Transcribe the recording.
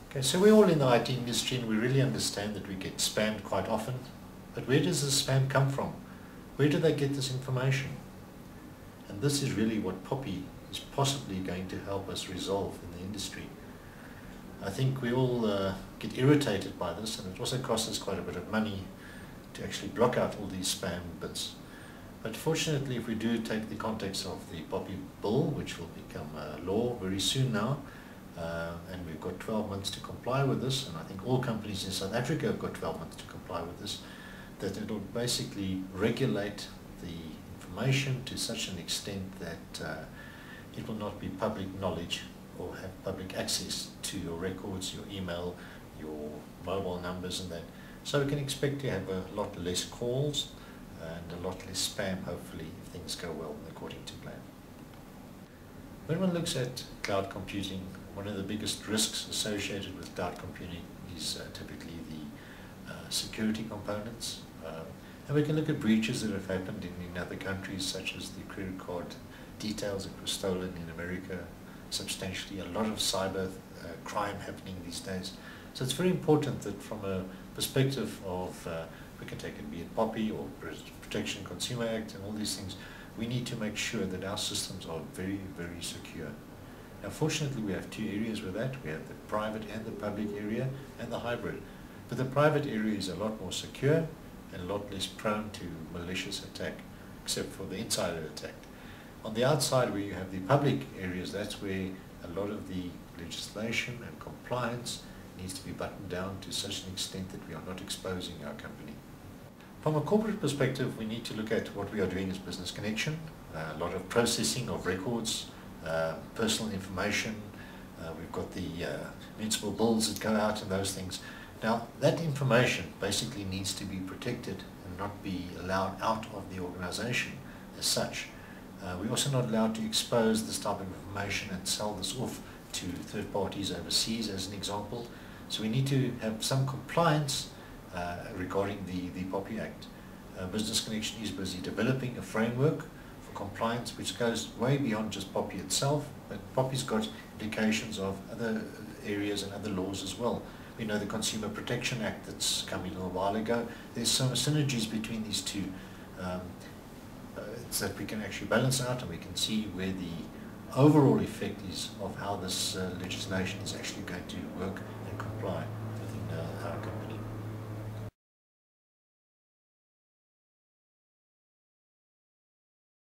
Okay, so we're all in the IT industry and we really understand that we get spammed quite often. But where does this spam come from? Where do they get this information? And this is really what POPI is possibly going to help us resolve in the industry. I think we all get irritated by this, and it also costs us quite a bit of money to actually block out all these spam bits. But fortunately, if we do take the context of the POPI bill, which will become law very soon now, and we've got 12 months to comply with this, and I think all companies in South Africa have got 12 months to comply with this, that it will basically regulate the information to such an extent that it will not be public knowledge or have public access to your records, your email, your mobile numbers and that. So we can expect to have a lot less calls and a lot less spam, hopefully, if things go well according to plan. When one looks at cloud computing, one of the biggest risks associated with cloud computing is typically the security components. And we can look at breaches that have happened in other countries, such as the credit card details that were stolen in America, substantially. A lot of cyber crime happening these days. So it's very important that from a perspective of, we can take it, be it POPI or Protection Consumer Act and all these things, we need to make sure that our systems are very, very secure. Now fortunately we have two areas with that. We have the private and the public area and the hybrid. But the private area is a lot more secure and a lot less prone to malicious attack, except for the insider attack. On the outside where you have the public areas, that's where a lot of the legislation and compliance needs to be buttoned down to such an extent that we are not exposing our company. From a corporate perspective, we need to look at what we are doing as Business Connexion. A lot of processing of records, personal information. We've got the municipal bills that go out and those things. Now, that information basically needs to be protected and not be allowed out of the organization as such. We're also not allowed to expose this type of information and sell this off to third parties overseas, as an example. So we need to have some compliance regarding the POPI Act. Business Connexion is busy developing a framework for compliance which goes way beyond just POPI itself, but POPI's got implications of other areas and other laws as well. We know the Consumer Protection Act that's come in a little while ago. There's some synergies between these two. So that we can actually balance out and we can see where the overall effect is of how this legislation is actually going to work and comply within our company.